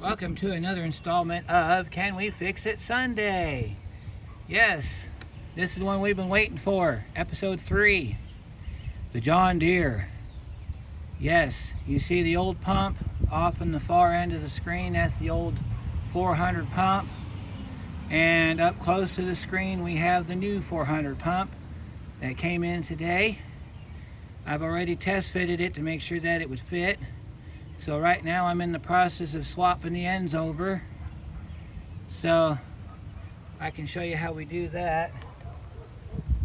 Welcome to another installment of Can We Fix It Sunday? Yes, this is the one we've been waiting for. Episode 3. The John Deere. Yes, you see the old pump off in the far end of the screen. That's the old 400 pump. And up close to the screen we have the new 400 pump that came in today. I've already test fitted it to make sure that it would fit. So right now I'm in the process of swapping the ends over. So I can show you how we do that.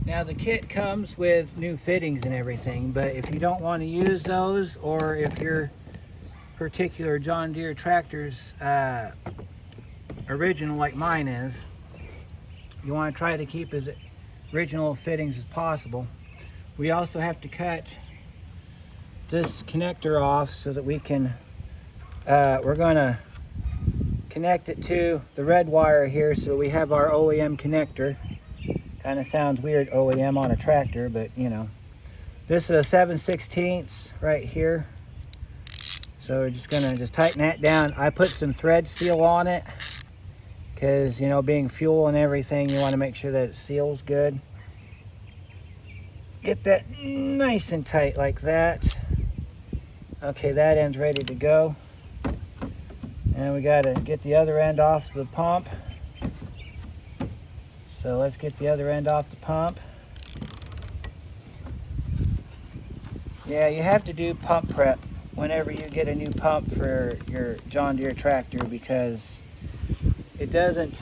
Now the kit comes with new fittings and everything, but if you don't want to use those, or if your particular John Deere tractor's original like mine is, you want to try to keep as original fittings as possible. We also have to cut this connector off so that we can we're going to connect it to the red wire here, so we have our OEM connector. Kind of sounds weird, OEM on a tractor, but you know, this is a 7/16 right here. So we're just gonna tighten that down. I put some thread seal on it because, you know, being fuel and everything, you want to make sure that it seals good. Get that nice and tight like that. Okay, that end's ready to go. And we got to get the other end off the pump. So let's get the other end off the pump. Yeah, you have to do pump prep whenever you get a new pump for your John Deere tractor, because it doesn't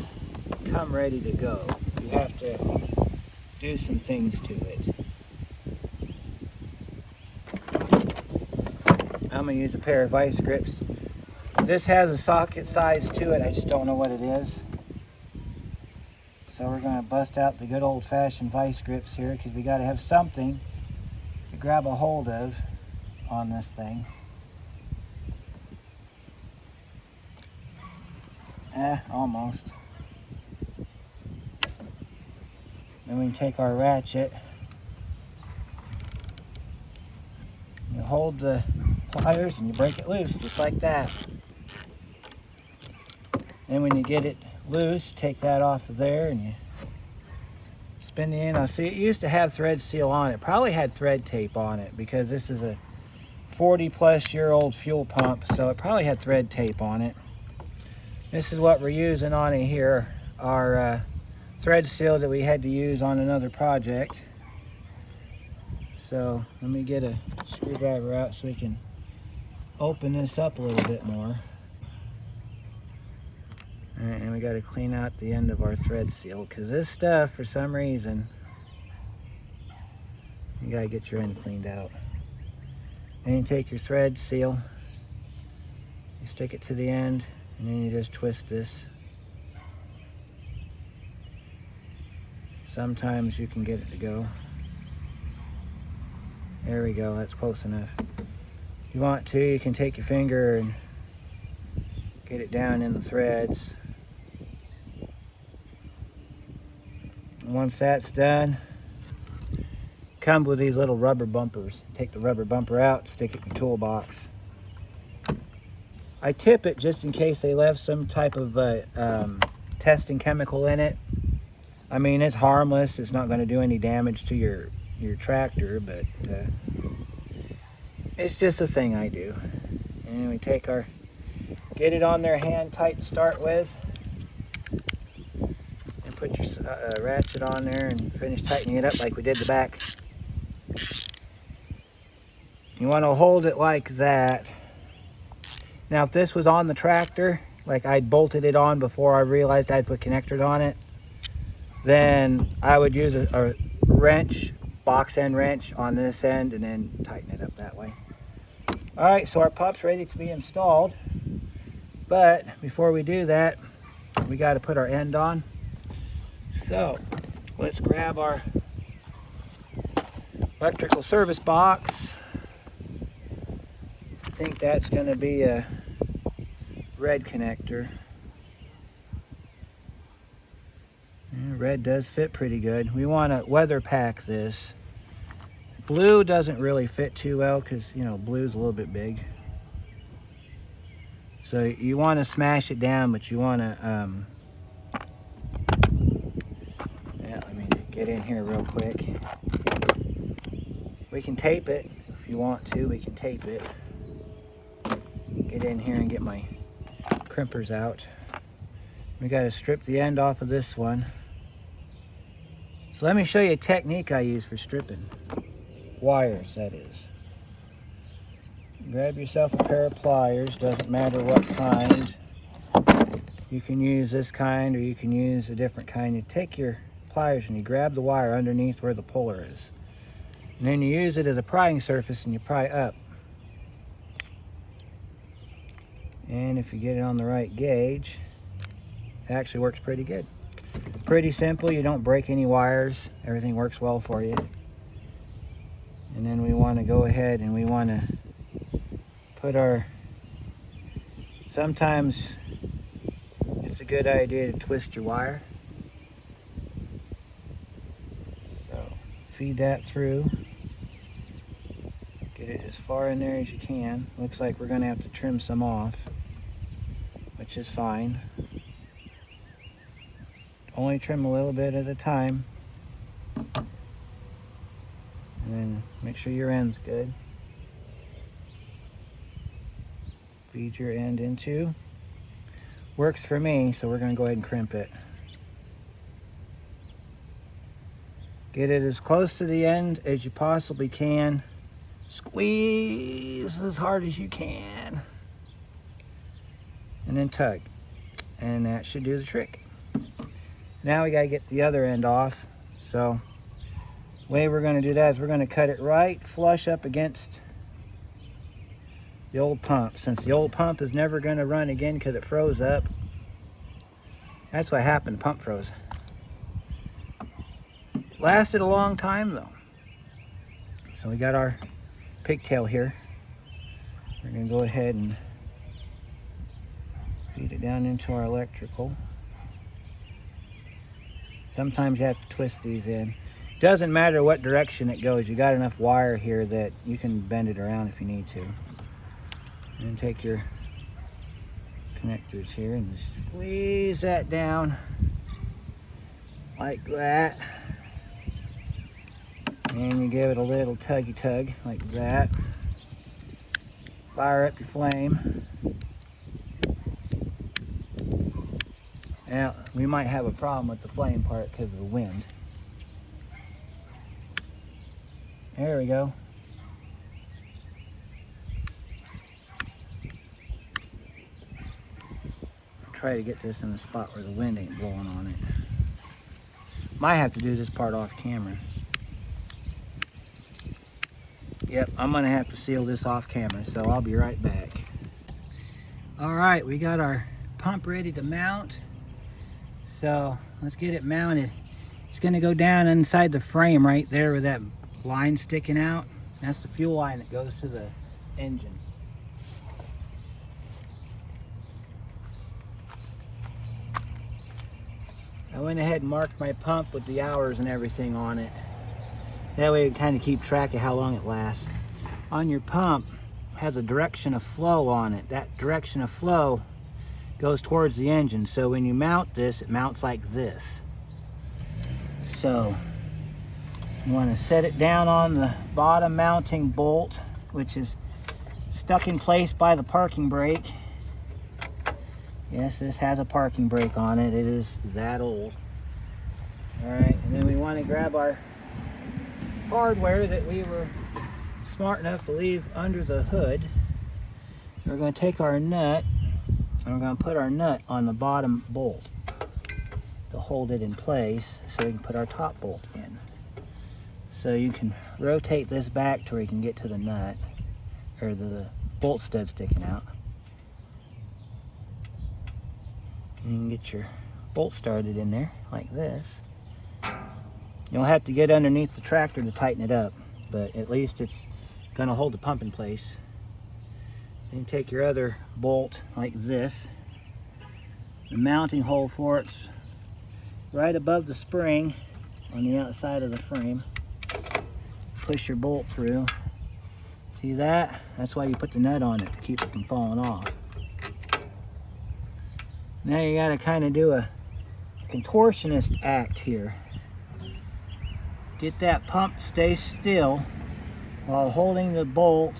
come ready to go. You have to do some things to it. I'm going to use a pair of vice grips. This has a socket size to it, I just don't know what it is. So we're going to bust out the good old-fashioned vice grips here, because we got to have something to grab a hold of on this thing. Almost. Then we can take our ratchet. You hold the pliers and you break it loose, just like that. Then when you get it loose, take that off of there and you spin the end. Now see, it used to have thread seal on it. Probably had thread tape on it, because this is a 40-plus-year-old fuel pump, so it probably had thread tape on it. This is what we're using on it here, our thread seal that we had to use on another project. So let me get a screwdriver out so we can open this up a little bit more. All right, and we got to clean out the end of our thread seal, because this stuff, for some reason, you got to get your end cleaned out. Then you take your thread seal, you stick it to the end, and then you just twist this. Sometimes you can get it to go. There we go, that's close enough. If you want to, you can take your finger and get it down in the threads. And once that's done, comes with these little rubber bumpers. Take the rubber bumper out, stick it in your toolbox. I tip it just in case they left some type of testing chemical in it. I mean, it's harmless. It's not going to do any damage to your tractor, but it's just a thing I do. And we take get it on there hand tight to start with, and put your ratchet on there and finish tightening it up like we did the back. You want to hold it like that. Now if this was on the tractor, like I'd bolted it on before I realized I'd put connectors on it, then I would use a wrench, box end wrench on this end, and then tighten it up that way. All right, so our pump's ready to be installed, but before we do that, we got to put our end on. So let's grab our electrical service box. I think that's going to be a red connector. Yeah, red does fit pretty good. We want to weather pack this. Blue doesn't really fit too well because, you know, blue's a little bit big. So you want to smash it down, but you want to, yeah, let me get in here real quick. We can tape it if you want to. We can tape it. Get in here and get my crimpers out. We got to strip the end off of this one. So let me show you a technique I use for stripping wires, that is. Grab yourself a pair of pliers, doesn't matter what kind. You can use this kind or you can use a different kind. You take your pliers and you grab the wire underneath where the puller is. And then you use it as a prying surface and you pry up. And if you get it on the right gauge, it actually works pretty good. Pretty simple, you don't break any wires. Everything works well for you. And then we want to go ahead and we want to put our, sometimes it's a good idea to twist your wire. So feed that through. Get it as far in there as you can. Looks like we're going to have to trim some off, which is fine. Only trim a little bit at a time. And then make sure your end's good. Feed your end into. Works for me, so we're going to go ahead and crimp it. Get it as close to the end as you possibly can. Squeeze as hard as you can. And then tug. And that should do the trick. Now we got to get the other end off. So the way we're going to do that is we're going to cut it right flush up against the old pump. Since the old pump is never going to run again because it froze up. That's what happened, the pump froze. It lasted a long time though. So we got our pigtail here. We're going to go ahead and feed it down into our electrical. Sometimes you have to twist these in. Doesn't matter what direction it goes. You got enough wire here that you can bend it around if you need to. And take your connectors here and just squeeze that down like that. And you give it a little tuggy tug like that. Fire up your flame. Now, we might have a problem with the flame part because of the wind. There we go. Try to get this in the spot where the wind ain't blowing on it. Might have to do this part off camera. Yep, I'm gonna have to seal this off camera, so I'll be right back. All right, we got our pump ready to mount. So let's get it mounted. It's gonna go down inside the frame right there with that line sticking out. That's the fuel line that goes to the engine. I went ahead and marked my pump with the hours and everything on it. That way we kind of keep track of how long it lasts. On your pump, it has a direction of flow on it. That direction of flow goes towards the engine. So when you mount this, it mounts like this. So you want to set it down on the bottom mounting bolt, which is stuck in place by the parking brake. Yes, this has a parking brake on it. It is that old. All right, and then we want to grab our hardware that we were smart enough to leave under the hood. We're going to take our nut and we're going to put our nut on the bottom bolt to hold it in place so we can put our top bolt in. So you can rotate this back to where you can get to the nut, or the bolt stud sticking out. And you can get your bolt started in there like this. You'll have to get underneath the tractor to tighten it up, but at least it's going to hold the pump in place. Then you take your other bolt like this. The mounting hole for it's right above the spring on the outside of the frame. Push your bolt through. See that? That's why you put the nut on it, to keep it from falling off. Now you got to kind of do a contortionist act here. Get that pump to stay still while holding the bolt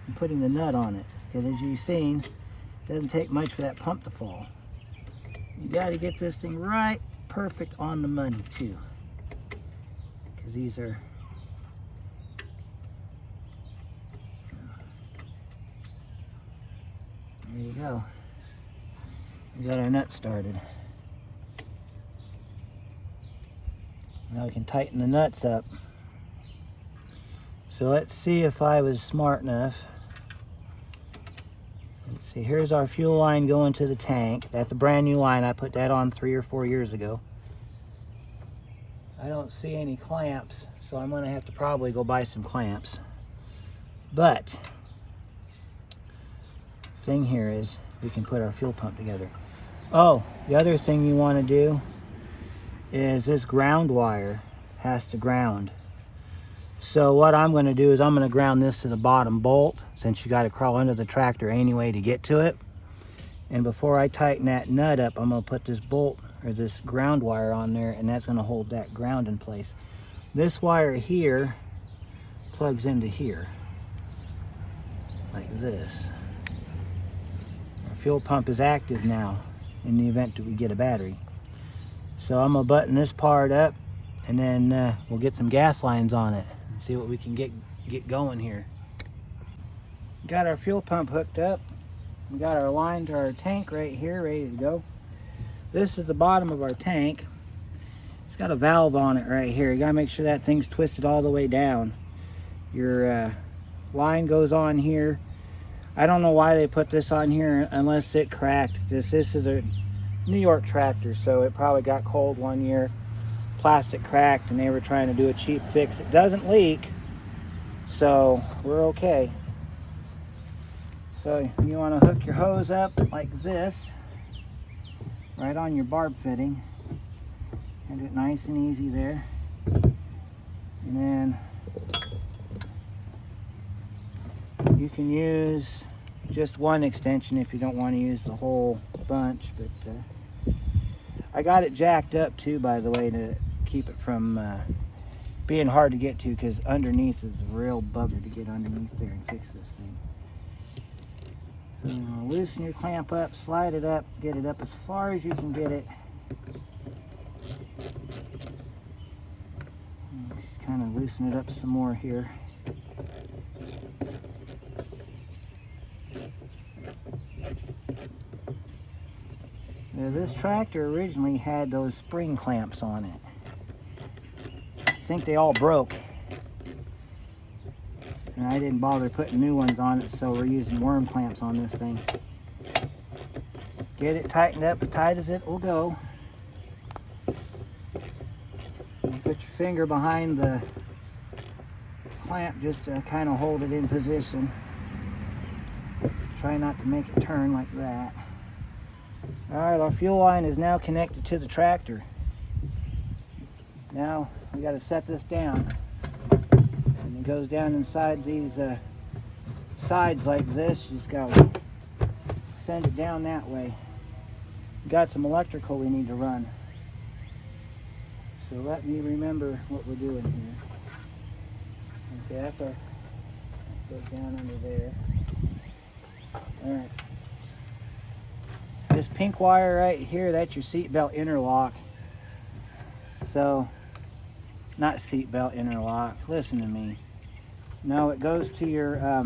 and putting the nut on it. Because as you've seen, it doesn't take much for that pump to fall. You got to get this thing right perfect on the money too. Because these are... There you go. We got our nut started. Now we can tighten the nuts up. So let's see if I was smart enough. Let's see, here's our fuel line going to the tank. That's a brand new line. I put that on 3 or 4 years ago. I don't see any clamps, so I'm gonna have to probably go buy some clamps. But thing here is we can put our fuel pump together. Oh, the other thing you want to do is this ground wire has to ground. So what I'm going to do is I'm going to ground this to the bottom bolt, since you got to crawl under the tractor anyway to get to it. And before I tighten that nut up, I'm going to put this bolt or this ground wire on there, and that's going to hold that ground in place. This wire here plugs into here like this. Our fuel pump is active now in the event that we get a battery. So I'm gonna button this part up, and then we'll get some gas lines on it and see what we can get going here. Got our fuel pump hooked up. We got our line to our tank right here, ready to go. This is the bottom of our tank. It's got a valve on it right here. You gotta make sure that thing's twisted all the way down. Your line goes on here. I don't know why they put this on here unless it cracked. This is a New York tractor, so it probably got cold one year. Plastic cracked and they were trying to do a cheap fix. It doesn't leak, so we're okay. So you want to hook your hose up like this, right on your barb fitting. And do it nice and easy there. And then you can use just one extension if you don't want to use the whole bunch, but I got it jacked up too, by the way, to keep it from being hard to get to, because underneath is a real bugger to get underneath there and fix this thing. So loosen your clamp up, slide it up, get it up as far as you can get it. Just kind of loosen it up some more here. Now, this tractor originally had those spring clamps on it. I think they all broke, and I didn't bother putting new ones on it, so we're using worm clamps on this thing. Get it tightened up as tight as it will go. And put your finger behind the clamp just to kind of hold it in position. Try not to make it turn like that. Alright, our fuel line is now connected to the tractor. Now we got to set this down. And it goes down inside these sides like this. You just got to send it down that way. We got some electrical we need to run. So let me remember what we're doing here. Okay, that's our, goes down under there. Alright. This pink wire right here, that's your seatbelt interlock. So, not seatbelt interlock, listen to me. No, it goes to your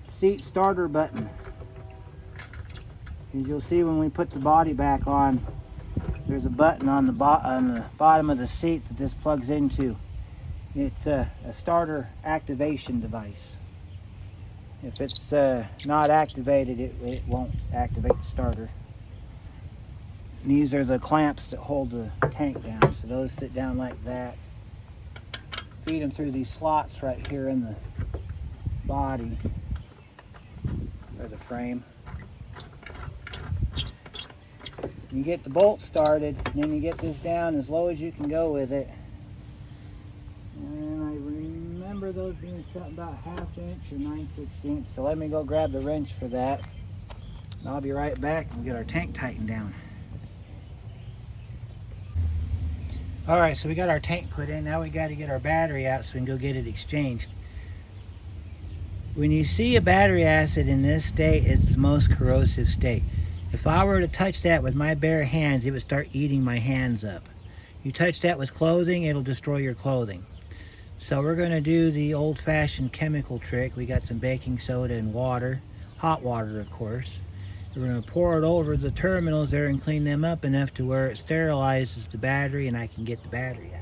seat starter button. As you'll see when we put the body back on, there's a button on the bottom of the seat that this plugs into. It's a starter activation device. If it's not activated, it won't activate the starter. And these are the clamps that hold the tank down. So those sit down like that. Feed them through these slots right here in the body, or the frame. You get the bolt started, and then you get this down as low as you can go with it. And I remember remember those being something about 1/2 inch or 9/16. So let me go grab the wrench for that. And I'll be right back and we'll get our tank tightened down. Alright, so we got our tank put in. Now we got to get our battery out so we can go get it exchanged. When you see a battery acid in this state, it's the most corrosive state. If I were to touch that with my bare hands, it would start eating my hands up. You touch that with clothing, it'll destroy your clothing. So we're going to do the old-fashioned chemical trick. We got some baking soda and water, hot water of course. We're going to pour it over the terminals there and clean them up enough to where it sterilizes the battery and I can get the battery out.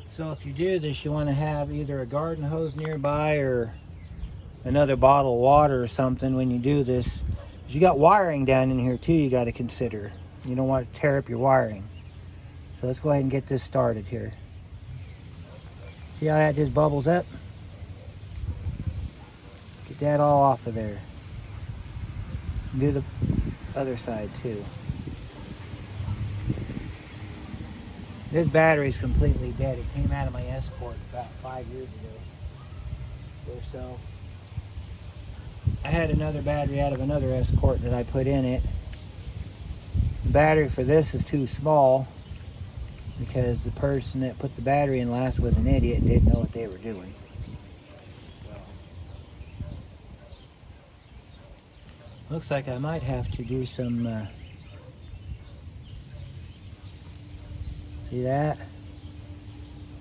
So if you do this, you want to have either a garden hose nearby or another bottle of water or something when you do this. You got wiring down in here too you got to consider. You don't want to tear up your wiring. So let's go ahead and get this started here. See how that just bubbles up? Get that all off of there. Do the other side too. This battery is completely dead. It came out of my Escort about 5 years ago or so. I had another battery out of another Escort that I put in it. The battery for this is too small because the person that put the battery in last was an idiot and didn't know what they were doing. So, looks like I might have to do some see that?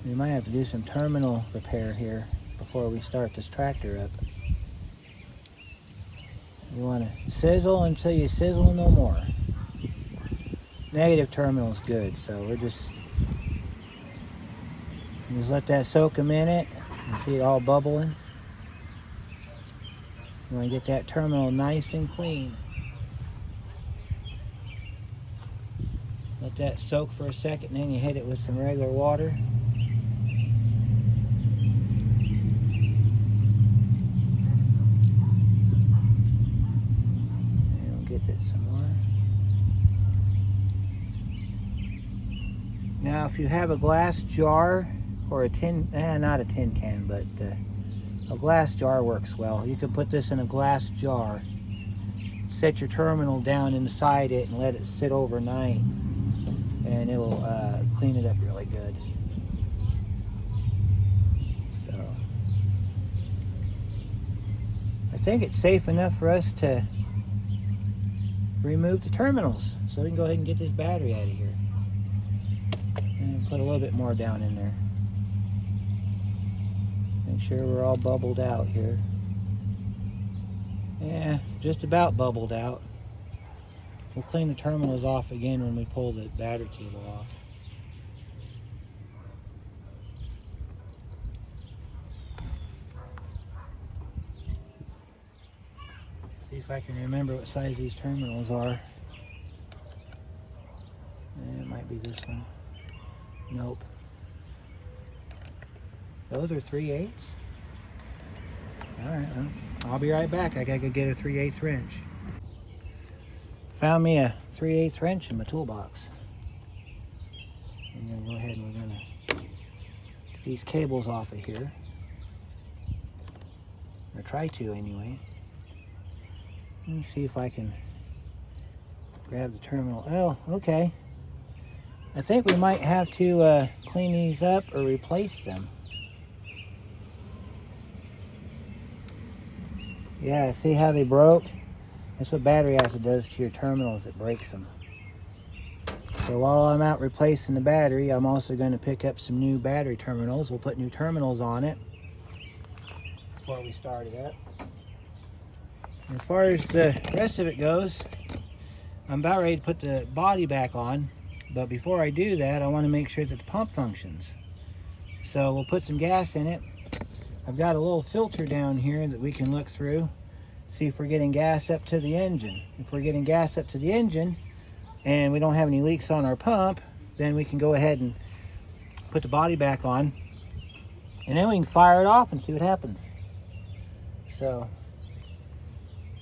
We might have to do some terminal repair here before we start this tractor up. You want to sizzle until you sizzle no more. Negative terminal is good, so we're just let that soak a minute. You see it all bubbling. You want to get that terminal nice and clean. Let that soak for a second, and then you hit it with some regular water. And we'll get it some more. Now, if you have a glass jar or a tin, not a tin can, but a glass jar works well. You can put this in a glass jar, set your terminal down inside it, and let it sit overnight. And it'll clean it up really good. So I think it's safe enough for us to remove the terminals. So we can go ahead and get this battery out of here. And put a little bit more down in there. Make sure we're all bubbled out here. Yeah, just about bubbled out. We'll clean the terminals off again when we pull the battery cable off. See if I can remember what size these terminals are. It might be this one. Nope. Those are 3/8. Alright, well, I'll be right back. I gotta go get a 3/8 wrench. Found me a 3/8 wrench in my toolbox. I'm gonna go ahead and we're gonna get these cables off of here. Or try to anyway. Let me see if I can grab the terminal. Oh, okay. I think we might have to clean these up or replace them. Yeah, see how they broke? That's what battery acid does to your terminals. It breaks them. So while I'm out replacing the battery, I'm also going to pick up some new battery terminals. We'll put new terminals on it before we start it up. As far as the rest of it goes, I'm about ready to put the body back on. But before I do that, I want to make sure that the pump functions. So we'll put some gas in it. I've got a little filter down here that we can look through. See if we're getting gas up to the engine. If we're getting gas up to the engine and we don't have any leaks on our pump, then we can go ahead and put the body back on. And then we can fire it off and see what happens. So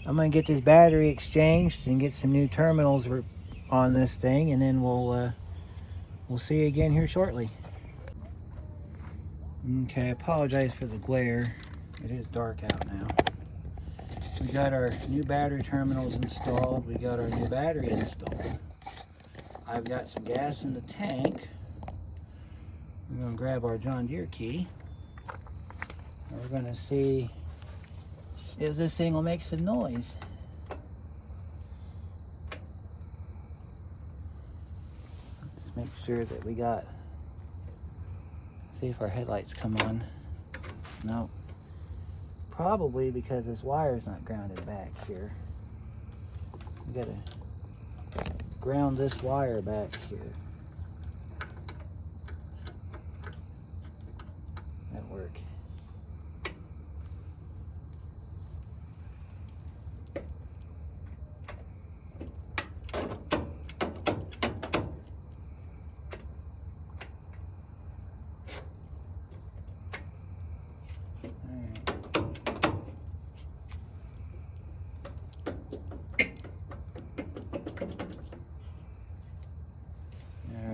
I'm going to get this battery exchanged and get some new terminals on this thing, and then we'll see you again here shortly. Okay, I apologize for the glare. It is dark out now. We got our new battery terminals installed. We got our new battery installed. I've got some gas in the tank. We're going to grab our John Deere key. And we're going to see if this thing will make some noise. Let's make sure that we got, see if our headlights come on. Nope. Probably because this wire's not grounded back here. We gotta ground this wire back here. That'll work.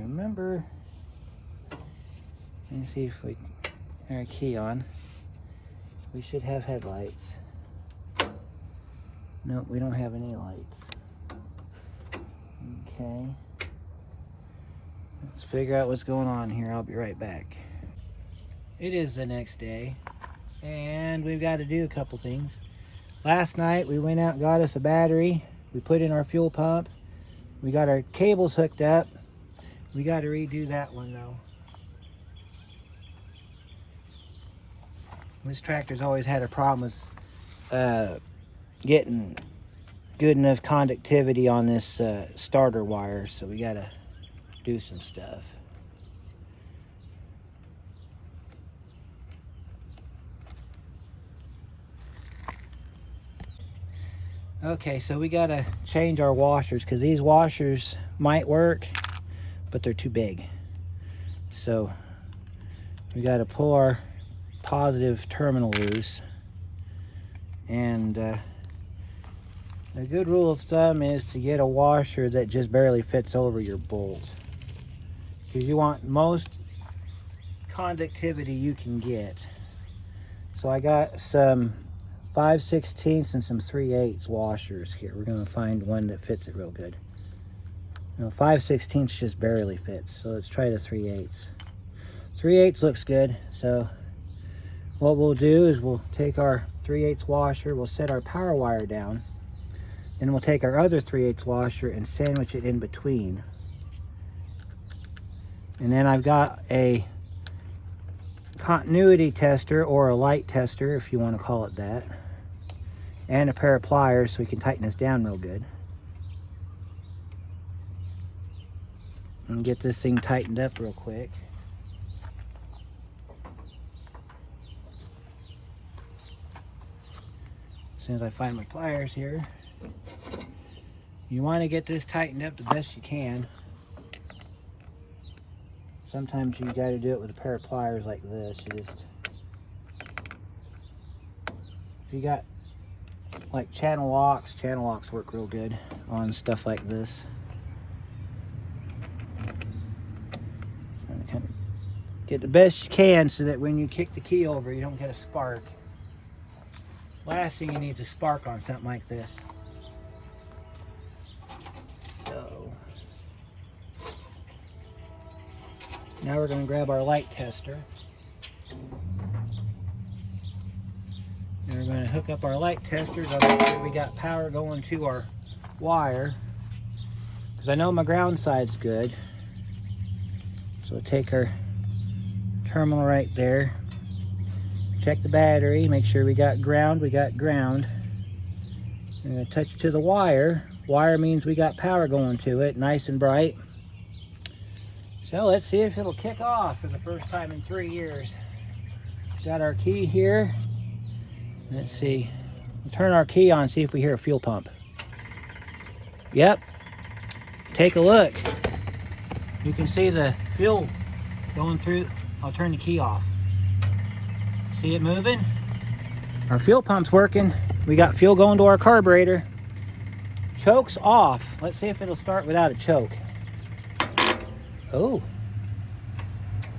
Remember, let me see if we turn our key on. We should have headlights. Nope, we don't have any lights. Okay. Let's figure out what's going on here. I'll be right back. It is the next day, and we've got to do a couple things. Last night we went out and got us a battery. We put in our fuel pump. We got our cables hooked up. We got to redo that one though. This tractor's always had a problem with getting good enough conductivity on this starter wire, so we got to do some stuff. Okay, so we got to change our washers because these washers might work, but they're too big. So we got to pull our positive terminal loose. And a good rule of thumb is to get a washer that just barely fits over your bolt, because you want most conductivity you can get. So I got some 5/16 and some 3/8 washers here. We're going to find one that fits it real good. 5/16 just barely fits, so let's try the 3/8. 3/8 looks good. So what we'll do is we'll take our 3/8 washer, we'll set our power wire down, then we'll take our other 3/8 washer and sandwich it in between. And then I've got a continuity tester, or a light tester if you want to call it that, and a pair of pliers so we can tighten this down real good. And get this thing tightened up real quick. As soon as I find my pliers here. You want to get this tightened up the best you can. Sometimes you got to do it with a pair of pliers like this. If you got like channel locks work real good on stuff like this. Kind of get the best you can so that when you kick the key over, you don't get a spark. Last thing you need is a spark on something like this. So now we're going to grab our light tester. And we're going to hook up our light tester to make sure we got power going to our wire, because I know my ground side's good. So we'll take our terminal right there, check the battery, make sure we got ground. We got ground. I'm going to touch it to the wire. Wire means we got power going to it, nice and bright. So let's see if it'll kick off for the first time in 3 years. Got our key here. Let's see. We'll turn our key on, see if we hear a fuel pump. Yep. Take a look. You can see the fuel going through. I'll turn the key off. See it moving? Our fuel pump's working. We got fuel going to our carburetor. Choke's off. Let's see if it'll start without a choke. Oh.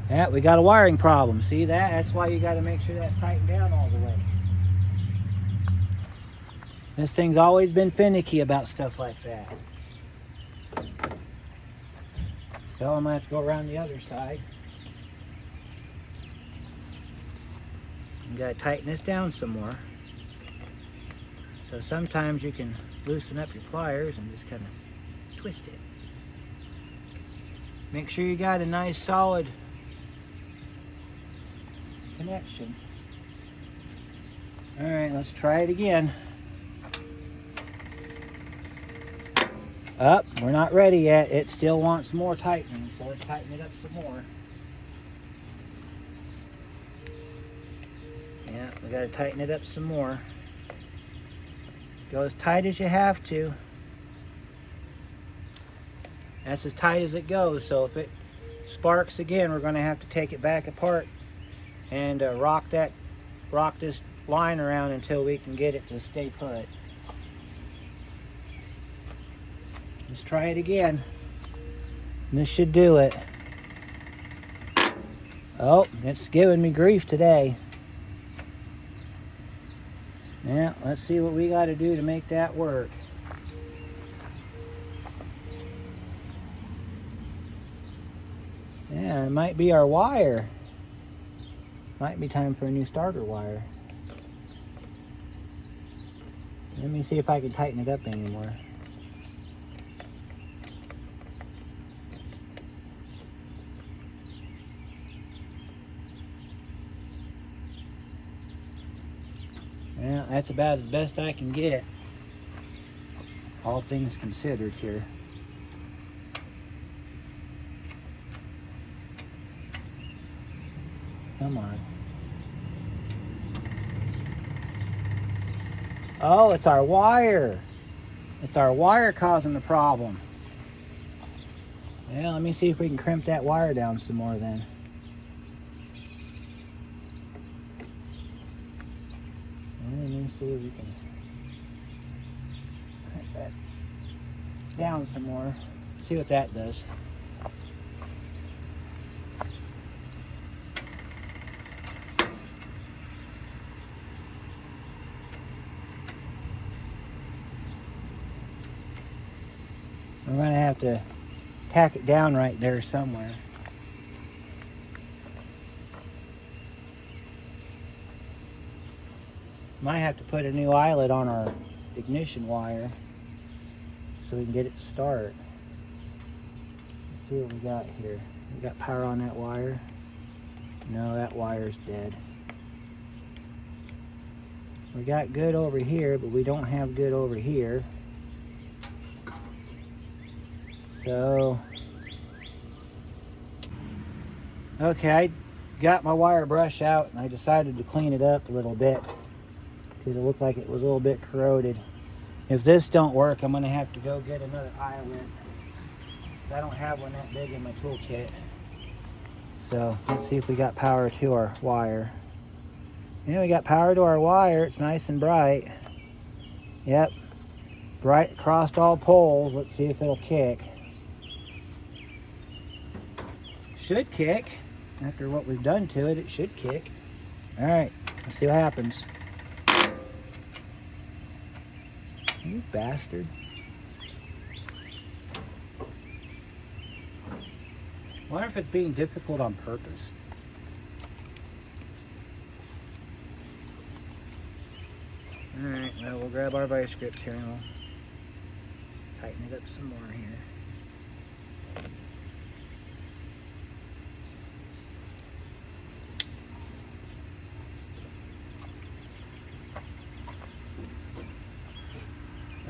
Yeah, we got a wiring problem. See that? That's why you got to make sure that's tightened down all the way. This thing's always been finicky about stuff like that. So I'm going to have to go around the other side. You got to tighten this down some more. So sometimes you can loosen up your pliers and just kind of twist it. Make sure you got a nice solid connection. All right, let's try it again. Up, we're not ready yet. It still wants more tightening, so let's tighten it up some more. Yeah, we got to tighten it up some more. Go as tight as you have to. That's as tight as it goes, so if it sparks again, we're going to have to take it back apart and rock this line around until we can get it to stay put. Let's try it again. This should do it. Oh, it's giving me grief today. Yeah, let's see what we got to do to make that work. Yeah, it might be our wire. Might be time for a new starter wire. Let me see if I can tighten it up anymore. Yeah, that's about as best I can get. All things considered here. Come on. Oh, it's our wire. It's our wire causing the problem. Yeah, let me see if we can crimp that wire down some more then. Let me see if we can crimp that down some more. See what that does. We're going to have to tack it down right there somewhere. Might have to put a new eyelet on our ignition wire so we can get it to start. Let's see what we got here. We got power on that wire. No, that wire's dead. We got good over here, but we don't have good over here. So, okay, I got my wire brush out and I decided to clean it up a little bit because it looked like it was a little bit corroded. If this don't work, I'm going to have to go get another eyelet. I don't have one that big in my toolkit. So, let's see if we got power to our wire. Yeah, we got power to our wire. It's nice and bright. Yep, bright across all poles. Let's see if it'll kick. Should kick. After what we've done to it, it should kick. All right, let's see what happens. You bastard. I wonder if it's being difficult on purpose. All right, well, we'll grab our vice grips here and we'll tighten it up some more here.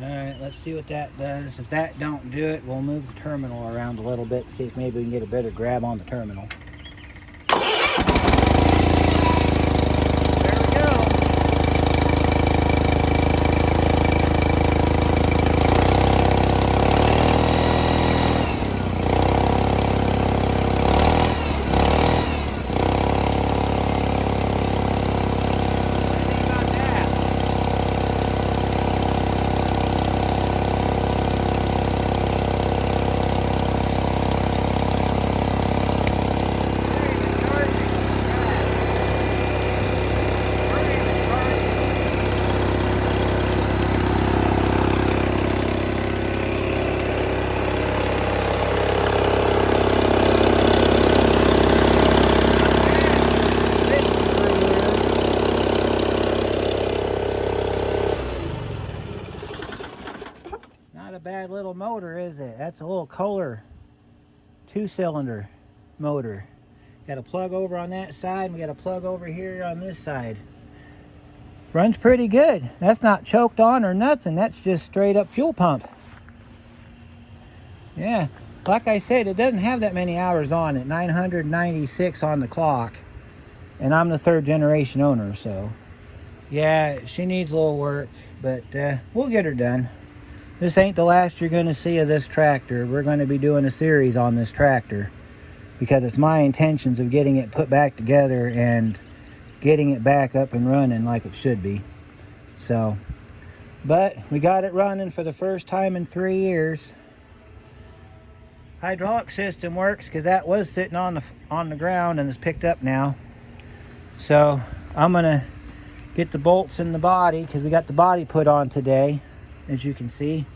Alright, let's see what that does. If that don't do it, we'll move the terminal around a little bit, see if maybe we can get a better grab on the terminal. There we go. motor, is it? That's a little Kohler 2-cylinder motor. Got a plug over on that side, and we got a plug over here on this side. Runs pretty good. That's not choked on or nothing. That's just straight up fuel pump. Yeah, like I said, it doesn't have that many hours on it. 996 on the clock. And I'm the 3rd generation owner, so yeah, she needs a little work, but we'll get her done. This ain't the last you're going to see of this tractor. We're going to be doing a series on this tractor because it's my intentions of getting it put back together and getting it back up and running like it should be. So, but we got it running for the first time in 3 years. Hydraulic system works because that was sitting on the ground and is picked up now. So I'm gonna get the bolts in the body because we got the body put on today. As you can see,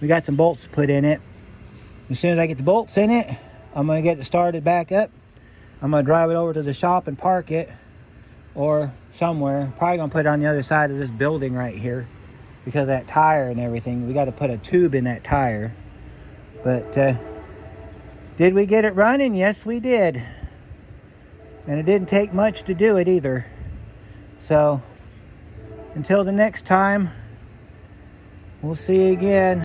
we got some bolts to put in it. As soon as I get the bolts in it, I'm gonna get it started back up. I'm gonna drive it over to the shop and park it, or somewhere. Probably gonna put it on the other side of this building right here because of that tire and everything. We got to put a tube in that tire. But did we get it running? Yes, we did. And it didn't take much to do it either. So until the next time, we'll see you again.